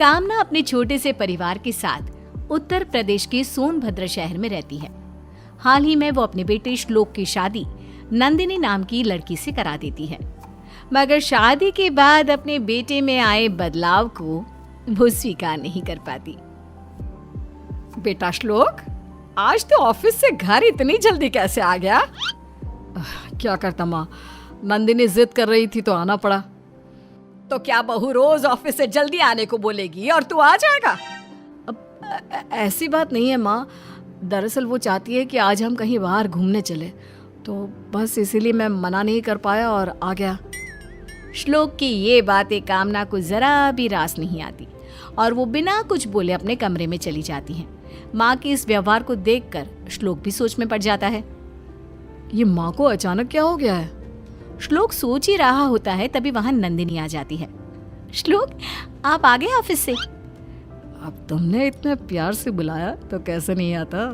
कामना अपने छोटे से परिवार के साथ उत्तर प्रदेश के सोनभद्र शहर में रहती है। हाल ही में वो अपने बेटे श्लोक की शादी नंदिनी नाम की लड़की से करा देती है, मगर शादी के बाद अपने बेटे में आए बदलाव को वो स्वीकार नहीं कर पाती। बेटा श्लोक, आज तो ऑफिस से घर इतनी जल्दी कैसे आ गया? क्या करता माँ, नंदिनी जिद कर रही थी तो आना पड़ा। तो क्या बहू रोज ऑफिस से जल्दी आने को बोलेगी और तू आ जाएगा? अब ऐसी बात नहीं है माँ, दरअसल वो चाहती है कि आज हम कहीं बाहर घूमने चले, तो बस इसीलिए मैं मना नहीं कर पाया और आ गया। श्लोक की ये बातें कामना को जरा भी रास नहीं आती और वो बिना कुछ बोले अपने कमरे में चली जाती हैं। माँ के इस व्यवहार को देखकर श्लोक भी सोच में पड़ जाता है। ये माँ को अचानक क्या हो गया है? श्लोक सोच ही रहा होता है, तभी वहां नंदिनी आ जाती है। श्लोक, आप आ गए ऑफिस से? अब तुमने इतने प्यार से बुलाया तो कैसे नहीं आता।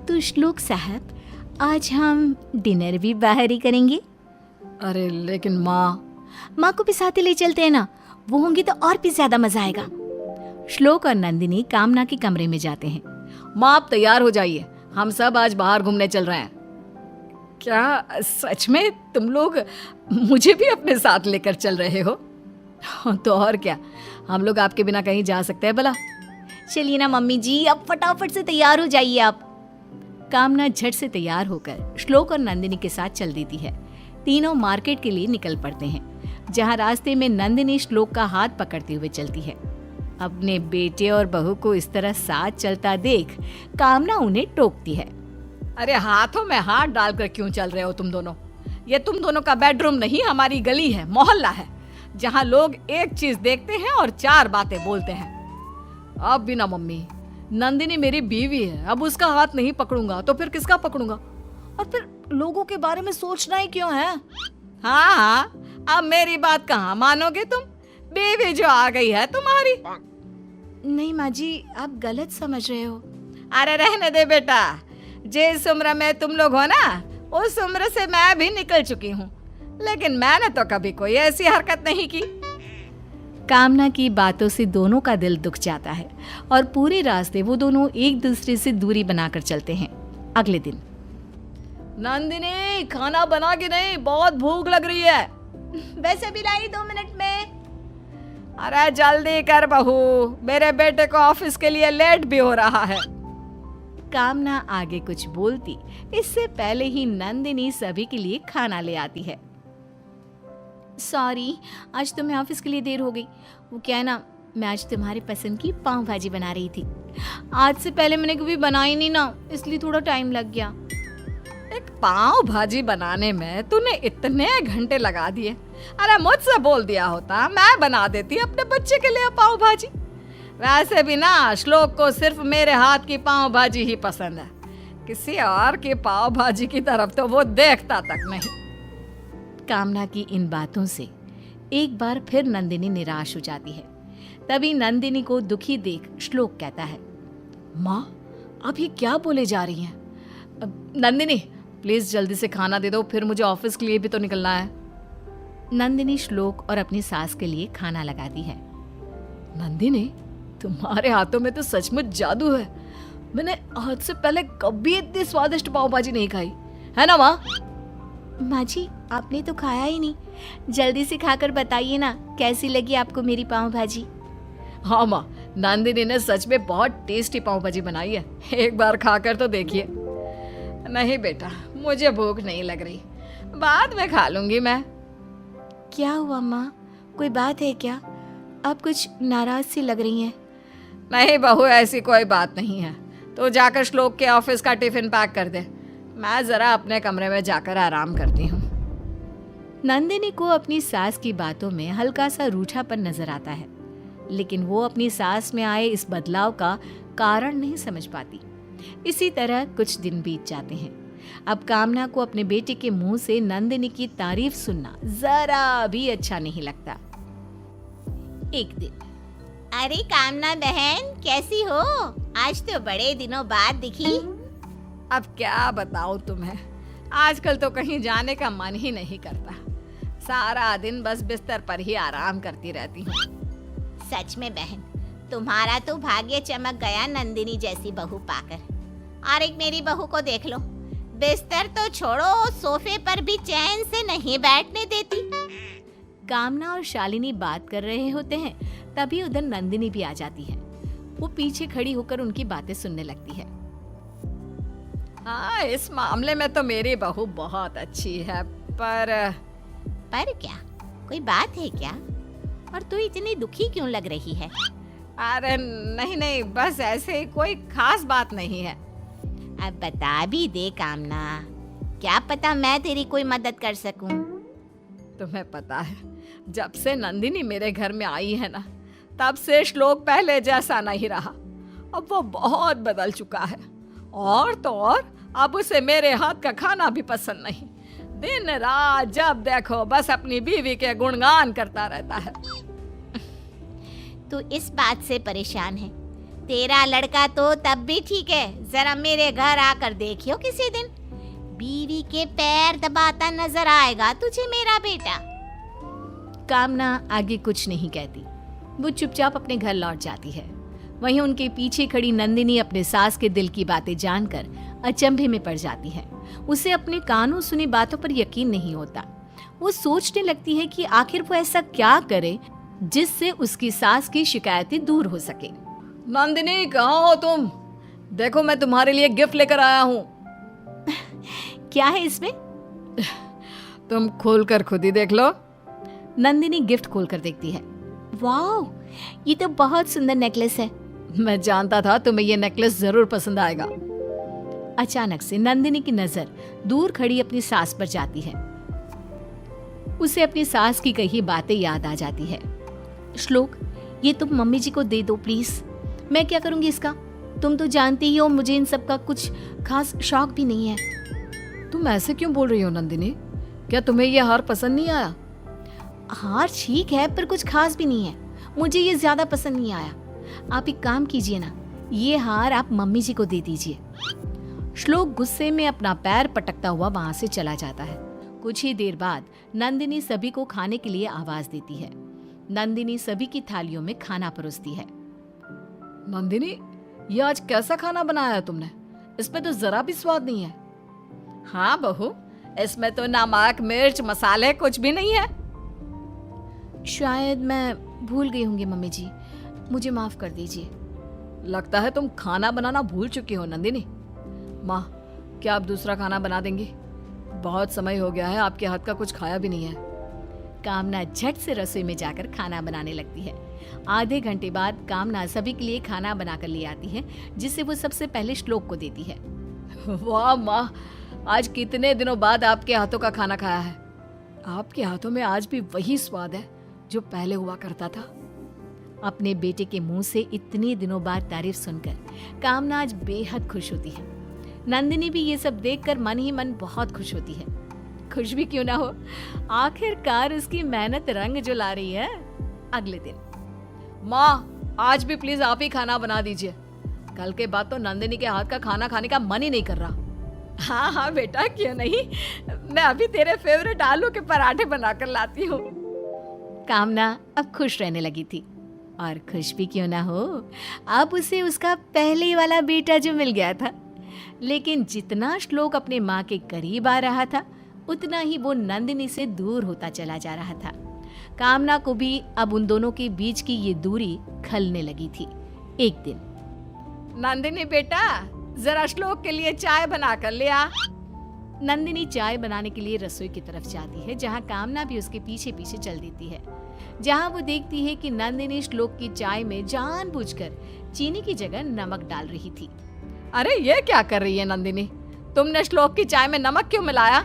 तो श्लोक साहब, आज हम डिनर भी बाहर ही करेंगे। अरे लेकिन माँ को भी साथ ही ले चलते हैं ना, वो होंगी तो और भी ज्यादा मजा आएगा। श्लोक और नंदिनी कामना के कमरे में जाते हैं। माँ आप तैयार हो जाइए, हम सब आज बाहर घूमने चल रहे हैं। क्या सच में तुम लोग मुझे भी अपने साथ लेकर चल रहे हो? तो और क्या, हम लोग आपके बिना कहीं जा सकते हैं भला? चलिए ना मम्मी जी, अब फटाफट से तैयार हो जाइए आप। कामना झट से तैयार होकर श्लोक और नंदिनी के साथ चल देती है। तीनों मार्केट के लिए निकल पड़ते हैं, जहां रास्ते में नंदिनी श्लोक का हाथ पकड़ते हुए चलती है। अपने बेटे और बहू को इस तरह साथ चलता देख कामना उन्हें टोकती है। अरे हाथों में हाथ डालकर क्यों चल रहे हो तुम दोनों? ये तुम दोनों का बेडरूम नहीं, हमारी गली है, मोहल्ला है, जहाँ लोग एक चीज देखते हैं और चार बातें बोलते हैं। अब भी ना मम्मी, नंदिनी मेरी बीवी है, अब उसका हाथ नहीं पकड़ूंगा तो फिर किसका पकड़ूंगा? और फिर लोगों के बारे में सोचना ही क्यों है? हाँ, अब मेरी बात कहाँ मानोगे तुम? बीवी जो आ गई है तुम्हारी। नहीं माँ जी, आप गलत समझ रहे हो। अरे रहने दे बेटा, जिस उम्र में तुम लोग हो ना, उस उम्र से मैं भी निकल चुकी हूँ, लेकिन मैंने तो कभी कोई ऐसी हरकत नहीं की। कामना की बातों से दोनों का दिल दुख जाता है और पूरे रास्ते वो दोनों एक दूसरे से दूरी बनाकर चलते हैं। अगले दिन, नंदिनी खाना बना के नहीं, बहुत भूख लग रही है। वैसे भी लाई 2 मिनट में। अरे जल्दी कर बहू, मेरे बेटे को ऑफिस के लिए लेट भी हो रहा है। कामना आगे कुछ बोलती इससे पहले ही नंदिनी सभी के लिए खाना ले आती है। सॉरी, आज तुम्हें ऑफिस के लिए देर हो गई। वो क्या है ना, मैं आज तुम्हारी पसंद की पाव भाजी बना रही थी। आज से पहले मैंने कभी बनाई नहीं ना, इसलिए थोड़ा टाइम लग गया। एक पाव भाजी बनाने में तूने इतने घंटे लगा दिए। अरे मुझसे बोल दिया होता, मैं बना देती अपने बच्चे के लिए पाव भाजी। वैसे भी ना श्लोक को सिर्फ मेरे हाथ की पाव भाजी ही पसंद है, किसी और की पाव भाजी की तरफ तो वो देखता तक नहीं। कामना की इन बातों से एक बार फिर नंदिनी निराश हो जाती है। तभी नंदिनी को दुखी देख श्लोक कहता है, माँ आप ये क्या बोले जा रही हैं? नंदिनी प्लीज जल्दी से खाना दे दो, फिर मुझे ऑफिस के लिए भी तो निकलना है। नंदिनी श्लोक और अपनी सास के लिए खाना लगाती है। नंदिनी तुम्हारे हाथों में तो सचमुच जादू है, मैंने आज से पहले कभी इतनी स्वादिष्ट पाव भाजी नहीं खाई है ना माँ? माँ जी, आपने तो खाया ही नहीं, जल्दी से खाकर बताइए ना कैसी लगी आपको मेरी पाव भाजी। हाँ माँ, नंदिनी ने सच में बहुत टेस्टी पाव भाजी बनाई है, एक बार खाकर तो देखिए। नहीं बेटा, मुझे भूख नहीं लग रही, बाद में खा लूंगी मैं। क्या हुआ माँ, कोई बात है क्या? आप कुछ नाराज सी लग रही हैं। नहीं बहू, ऐसी कोई बात नहीं है। तो जाकर श्लोक के ऑफिस का टिफिन पैक कर दे, मैं जरा अपने कमरे में जाकर आराम करती हूँ। नंदिनी को अपनी सास की बातों में हल्का सा रूठापन नजर आता है, लेकिन वो अपनी सास में आए इस बदलाव का कारण नहीं समझ पाती। इसी तरह कुछ दिन बीत जाते हैं। अब कामना को अपने बेटे के मुंह से नंदिनी की तारीफ सुनना जरा भी अच्छा नहीं लगता। एक दिन, अरे कामना बहन, कैसी हो? आज तो बड़े दिनों बाद दिखी। अब क्या बताऊं तुम्हें, आजकल तो कहीं जाने का मन ही नहीं करता। सारा दिन बस बिस्तर पर ही आराम करती रहती हूँ। सच में बहन, तुम्हारा तो भाग्य चमक गया नंदिनी जैसी बहू पाकर। और एक मेरी बहू को देख लो, बिस्तर तो छोड़ो, सोफे पर भी चैन से नहीं बैठने देती। कामना और शालिनी बात कर रहे होते हैं, तभी उधर नंदिनी भी आ जाती है। वो पीछे खड़ी होकर उनकी बातें सुनने लगती है। हाँ, इस मामले में तो मेरी बहू बहुत अच्छी है, पर क्या कोई बात है क्या? और तू इतनी दुखी क्यों लग रही है? अरे नहीं नहीं, बस ऐसे ही, कोई खास बात नहीं है। अब बता भी दे कामना, क्या पता मैं तेरी कोई मदद कर सकूं। तुम्हें पता है, जब से नंदिनी मेरे घर में आई है ना, तब से श्लोक पहले जैसा नहीं रहा। अब वो बहुत बदल चुका है, और तो और अब उसे मेरे हाथ का खाना भी पसंद नहीं। दिन रात जब देखो बस अपनी बीवी के गुणगान करता रहता है। तू इस बात से परेशान है? तेरा लड़का तो तब भी ठीक है, जरा मेरे घर आकर देखियो किसी दिन, बीवी के पैर दबाता नजर आएगा तुझे मेरा बेटा। कामना आगे कुछ नहीं कहती, वो चुपचाप अपने घर लौट जाती है। वहीं उनके पीछे खड़ी नंदिनी अपने सास के दिल की बातें जानकर अचंभे में पड़ जाती है। उसे अपने कानों सुनी बातों पर यकीन नहीं होता। वो सोचने लगती है कि आखिर वो ऐसा क्या करे जिससे उसकी सास की शिकायतें दूर हो सके। नंदिनी, कहाँ हो तुम? देखो, मैं तुम्हारे लिए गिफ्ट लेकर आया हूँ। क्या है इसमें? तुम खोलकर खुद ही देख लो। नंदिनी गिफ्ट खोलकर देखती है। वाह, ये तो बहुत सुंदर नेकलेस है। मैं जानता था तुम्हें ये नेकलेस जरूर पसंद आएगा। अचानक से नंदिनी की नजर दूर खड़ी अपनी सास पर जाती है। उसे अपनी सास की कही बातें याद आ जाती है। श्लोक, ये तुम मम्मी जी को दे दो प्लीज। मैं क्या करूंगी इसका? तुम तो जानती ही हो मुझे इन सब का कुछ खास शौक भी नहीं है। तुम ऐसे क्यों बोल रही हो नंदिनी? क्या तुम्हें ये हार पसंद नहीं आया? हार ठीक है, पर कुछ खास भी नहीं है। मुझे ये ज्यादा पसंद नहीं आया। आप एक काम कीजिए ना, ये हार आप मम्मी जी को दे दीजिए। श्लोक गुस्से में अपना पैर पटकता हुआ वहां से चला जाता है। कुछ ही देर बाद नंदिनी सभी को खाने के लिए आवाज देती है। नंदिनी सभी की थालियों में खाना परोसती है। नंदिनी, ये आज कैसा खाना बनाया है तुमने? इसमें तो जरा भी स्वाद नहीं है। हाँ बहू, इसमें तो नमक मिर्च मसाले कुछ भी नहीं है। शायद मैं भूल गई होंगी मम्मी जी, मुझे माफ कर दीजिए। लगता है तुम खाना बनाना भूल चुकी हो नंदिनी। माँ, क्या आप दूसरा खाना बना देंगी? बहुत समय हो गया है, आपके हाथ का कुछ खाया भी नहीं है। कामना झट से रसोई में जाकर खाना बनाने लगती है। आधे घंटे बाद कामना सभी के लिए खाना बनाकर ले आती है, जिसे वो सबसे पहले श्लोक को देती है। वाह माँ, आज कितने दिनों बाद आपके हाथों का खाना खाया है। आपके हाथों में आज भी वही स्वाद है जो पहले हुआ करता था। अपने बेटे के मुंह से इतने दिनों बाद तारीफ सुनकर कामना आज बेहद खुश होती है। नंदिनी भी ये सब देखकर मन ही मन बहुत खुश होती है। खुश भी क्यों ना हो, आखिरकार उसकी मेहनत रंग जो ला रही है। अगले दिन, माँ, आज भी प्लीज आप ही खाना बना दीजिए। कल के बाद तो नंदिनी के हाथ का खाना खाने का मन ही नहीं कर रहा। हाँ हाँ बेटा, क्यों नहीं, मैं अभी तेरे फेवरेट आलू के पराठे बनाकर लाती हूँ। कामना अब खुश रहने लगी थी, और खुश भी क्यों ना हो, अब उसे उसका पहले वाला बेटा जो मिल गया था। लेकिन जितना श्लोक अपने माँ के करीब आ रहा था, उतना ही वो नंदिनी से दूर होता चला जा रहा था। कामना को भी अब उन दोनों के बीच की ये दूरी खलने लगी थी। एक दिन, नंदिनी बेटा, जरा श्लोक के लिए चाय बना कर ले आ। नंदिनी चाय बनाने के लिए रसोई की तरफ जाती है, जहाँ कामना भी उसके पीछे पीछे चल देती है। जहाँ वो देखती है कि नंदिनी श्लोक की चाय में जानबूझकर चीनी की जगह नमक डाल रही थी। अरे ये क्या कर रही है नंदिनी? तुमने श्लोक की चाय में नमक क्यों मिलाया?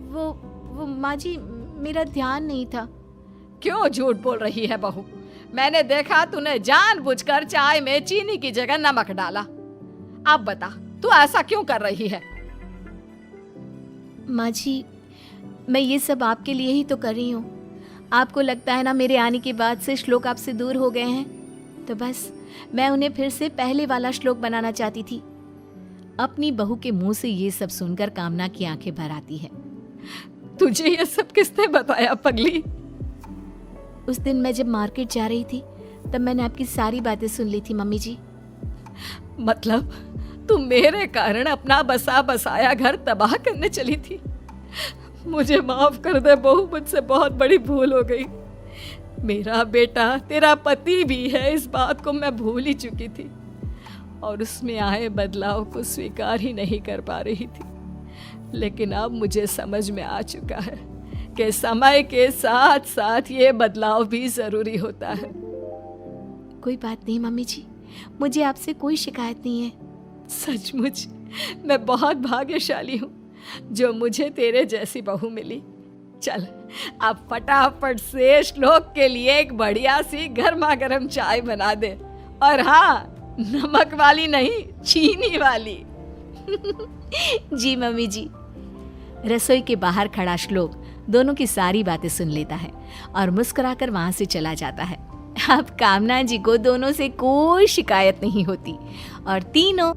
वो माँ जी, मेरा ध्यान नहीं था। क्यों झूठ बोल रही है बहू? मैंने देखा तूने जानबूझकर चाय में चीनी की जगह नमक डाला। अब बता, तू ऐसा क्यों कर रही है? माँ जी, मैं ये सब आपके लिए ही तो कर रही हूँ। आपको लगता है ना मेरे आने के बाद से श्लोक आपसे दूर हो गए हैं, तो बस मैं उन्हें फिर से पहले वाला श्लोक बनाना चाहती थी। अपनी बहू के मुंह से ये सब सुनकर कामना की आंखें भर आती है। तुझे ये सब किसने बताया पगली? उस दिन मैं जब मार्केट जा रही थी तब मैंने आपकी सारी बातें सुन ली थी मम्मी जी। मतलब तू मेरे कारण अपना बसा बसाया घर तबाह करने चली थी? मुझे माफ कर दे बहू, मुझसे बहुत बड़ी भूल हो गई। मेरा बेटा तेरा पति भी है, इस बात को मैं भूल ही चुकी थी और उसमें आए बदलाव को स्वीकार ही नहीं कर पा रही थी। लेकिन अब मुझे समझ में आ चुका है कि समय के साथ साथ ये बदलाव भी जरूरी होता है। कोई बात नहीं मम्मी जी, मुझे आपसे कोई शिकायत नहीं है। सचमुच मैं बहुत भाग्यशाली हूँ जो मुझे तेरे जैसी बहू मिली। चल अब फटाफट से श्लोक के लिए एक बढ़िया सी गर्मा गर्म चाय बना दे, और हाँ, नमक वाली नहीं, चीनी वाली। जी मम्मी जी। रसोई के बाहर खड़ा श्लोक दोनों की सारी बातें सुन लेता है और मुस्कुराकर वहां से चला जाता है। अब कामना जी को दोनों से कोई शिकायत नहीं होती और तीनों